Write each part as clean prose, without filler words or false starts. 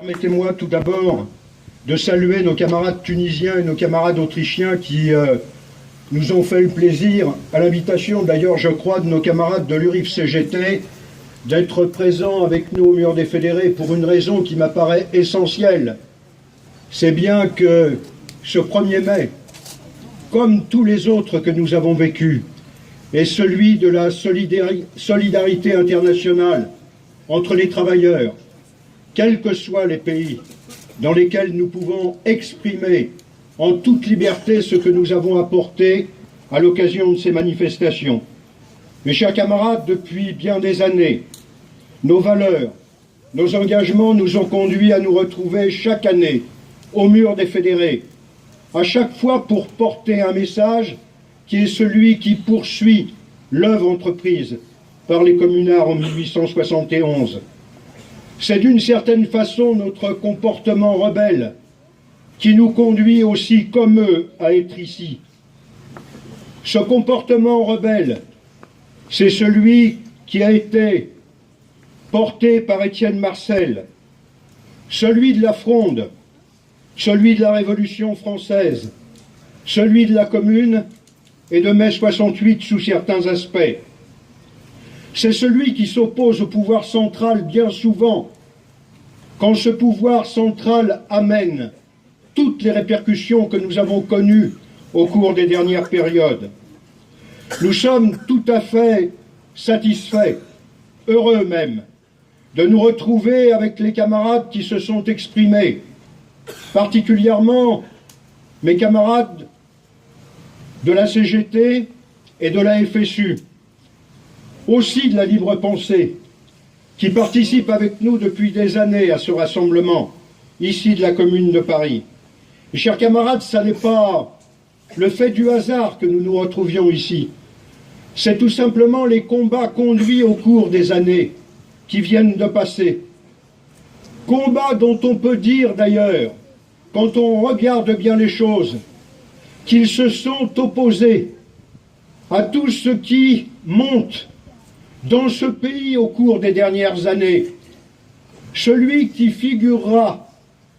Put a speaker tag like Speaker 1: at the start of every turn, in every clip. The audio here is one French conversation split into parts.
Speaker 1: Permettez-moi tout d'abord de saluer nos camarades tunisiens et nos camarades autrichiens qui nous ont fait le plaisir, à l'invitation d'ailleurs je crois de nos camarades de l'URIF-CGT, d'être présents avec nous au Mur des Fédérés pour une raison qui m'apparaît essentielle. C'est bien que ce 1er mai, comme tous les autres que nous avons vécus, est celui de la solidarité internationale entre les travailleurs, quels que soient les pays dans lesquels nous pouvons exprimer en toute liberté ce que nous avons apporté à l'occasion de ces manifestations. Mes chers camarades, depuis bien des années, nos valeurs, nos engagements nous ont conduits à nous retrouver chaque année au Mur des Fédérés, à chaque fois pour porter un message qui est celui qui poursuit l'œuvre entreprise par les communards en 1871. C'est d'une certaine façon notre comportement rebelle qui nous conduit aussi comme eux à être ici. Ce comportement rebelle, c'est celui qui a été porté par Étienne Marcel, celui de la Fronde, celui de la Révolution française, celui de la Commune et de mai 68 sous certains aspects. C'est celui qui s'oppose au pouvoir central bien souvent, quand ce pouvoir central amène toutes les répercussions que nous avons connues au cours des dernières périodes. Nous sommes tout à fait satisfaits, heureux même, de nous retrouver avec les camarades qui se sont exprimés, particulièrement mes camarades de la CGT et de la FSU, aussi de la Libre Pensée, qui participent avec nous depuis des années à ce rassemblement, ici de la Commune de Paris. Mes chers camarades, ça n'est pas le fait du hasard que nous nous retrouvions ici. C'est tout simplement les combats conduits au cours des années qui viennent de passer. Combats dont on peut dire d'ailleurs, quand on regarde bien les choses, qu'ils se sont opposés à tout ce qui monte dans ce pays au cours des dernières années. Celui qui figurera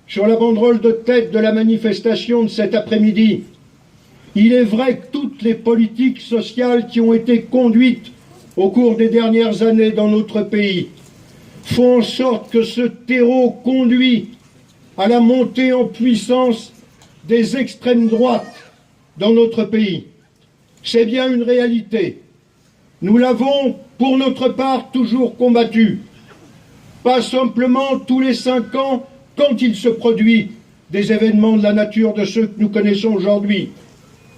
Speaker 1: sur la banderole de tête de la manifestation de cet après-midi, il est vrai que toutes les politiques sociales qui ont été conduites au cours des dernières années dans notre pays font en sorte que ce terreau conduit à la montée en puissance des extrêmes droites dans notre pays. C'est bien une réalité. Nous l'avons, pour notre part, toujours combattu. Pas simplement tous les 5 ans, quand il se produit des événements de la nature de ceux que nous connaissons aujourd'hui.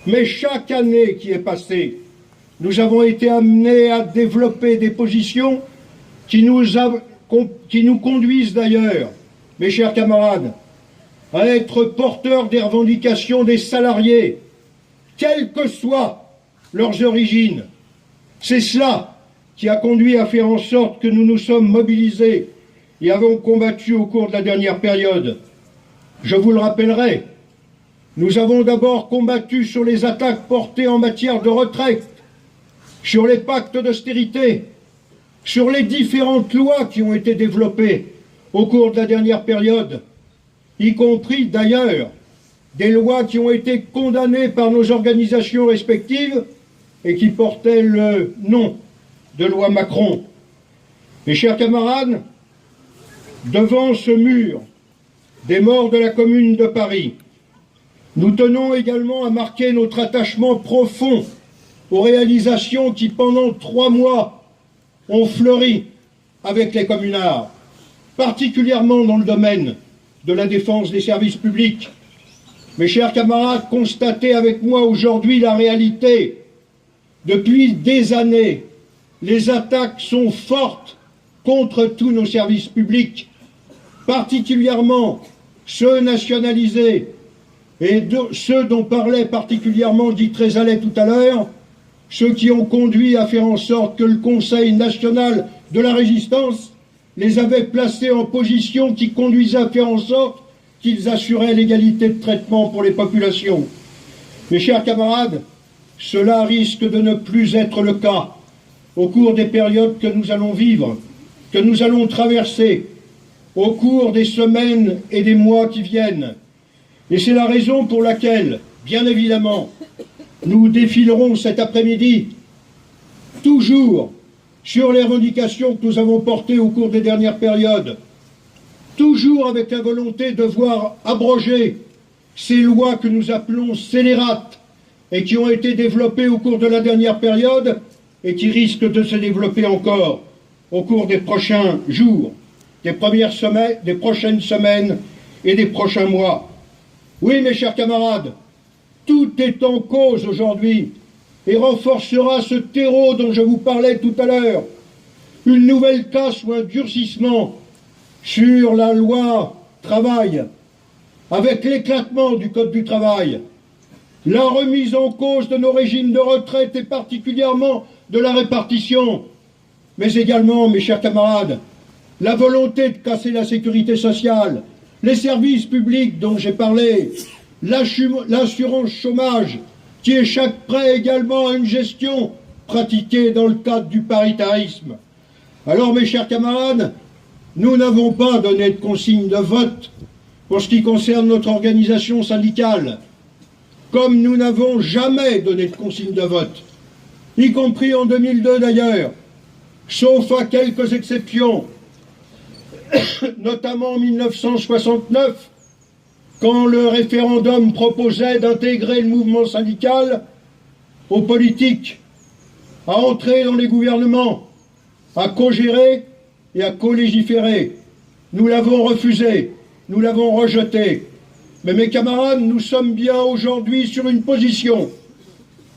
Speaker 1: Mais chaque année qui est passée, nous avons été amenés à développer des positions qui nous conduisent d'ailleurs, mes chers camarades, à être porteurs des revendications des salariés, quelles que soient leurs origines. C'est cela qui a conduit à faire en sorte que nous nous sommes mobilisés et avons combattu au cours de la dernière période. Je vous le rappellerai, nous avons d'abord combattu sur les attaques portées en matière de retraite, sur les pactes d'austérité, sur les différentes lois qui ont été développées au cours de la dernière période, y compris d'ailleurs des lois qui ont été condamnées par nos organisations respectives et qui portaient le nom de loi Macron. Mes chers camarades, devant ce mur des morts de la Commune de Paris, nous tenons également à marquer notre attachement profond aux réalisations qui, pendant 3 mois, ont fleuri avec les communards, particulièrement dans le domaine de la défense des services publics. Mes chers camarades, constatez avec moi aujourd'hui la réalité. Depuis des années, les attaques sont fortes contre tous nos services publics, particulièrement ceux nationalisés et ceux dont parlait particulièrement Guy Trézalet tout à l'heure, ceux qui ont conduit à faire en sorte que le Conseil national de la résistance les avait placés en position qui conduisait à faire en sorte qu'ils assuraient l'égalité de traitement pour les populations. Mes chers camarades, cela risque de ne plus être le cas au cours des périodes que nous allons vivre, que nous allons traverser, au cours des semaines et des mois qui viennent. Et c'est la raison pour laquelle, bien évidemment, nous défilerons cet après-midi, toujours sur les revendications que nous avons portées au cours des dernières périodes, toujours avec la volonté de voir abroger ces lois que nous appelons scélérates et qui ont été développées au cours de la dernière période et qui risquent de se développer encore au cours des prochains jours, des prochaines semaines et des prochains mois. Oui, mes chers camarades, tout est en cause aujourd'hui et renforcera ce terreau dont je vous parlais tout à l'heure. Une nouvelle casse ou un durcissement sur la loi travail, avec l'éclatement du Code du travail, la remise en cause de nos régimes de retraite et particulièrement de la répartition, mais également, mes chers camarades, la volonté de casser la sécurité sociale, les services publics dont j'ai parlé, l'assurance chômage, qui échapperait également à une gestion pratiquée dans le cadre du paritarisme. Alors, mes chers camarades, nous n'avons pas donné de consigne de vote pour ce qui concerne notre organisation syndicale, comme nous n'avons jamais donné de consigne de vote, y compris en 2002 d'ailleurs, sauf à quelques exceptions, notamment en 1969, quand le référendum proposait d'intégrer le mouvement syndical aux politiques, à entrer dans les gouvernements, à co-gérer et à co-légiférer. Nous l'avons refusé, nous l'avons rejeté. Mais mes camarades, nous sommes bien aujourd'hui sur une position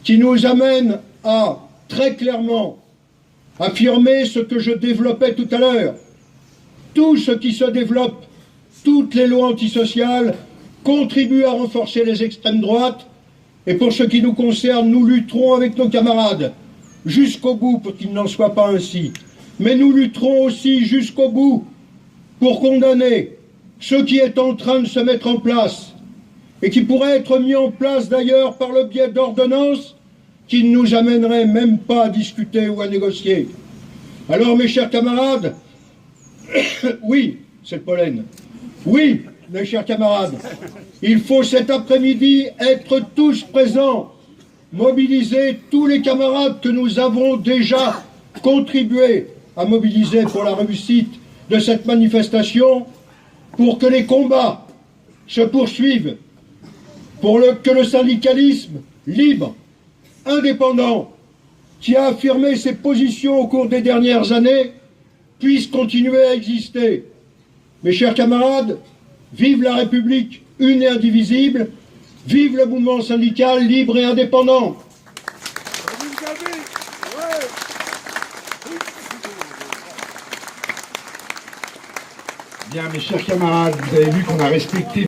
Speaker 1: qui nous amène à très clairement affirmer ce que je développais tout à l'heure. Tout ce qui se développe, toutes les lois antisociales contribuent à renforcer les extrêmes droites et pour ce qui nous concerne, nous lutterons avec nos camarades jusqu'au bout pour qu'il n'en soit pas ainsi. Mais nous lutterons aussi jusqu'au bout pour condamner ce qui est en train de se mettre en place et qui pourrait être mis en place d'ailleurs par le biais d'ordonnances qui ne nous amèneraient même pas à discuter ou à négocier. Alors mes chers camarades, oui, c'est le pollen, oui, mes chers camarades, il faut cet après-midi être tous présents, mobiliser tous les camarades que nous avons déjà contribué à mobiliser pour la réussite de cette manifestation, pour que les combats se poursuivent, pour que le syndicalisme libre, indépendant, qui a affirmé ses positions au cours des dernières années, puisse continuer à exister. Mes chers camarades, vive la République une et indivisible, vive le mouvement syndical libre et indépendant.
Speaker 2: Bien, mes chers camarades, vous avez vu qu'on a respecté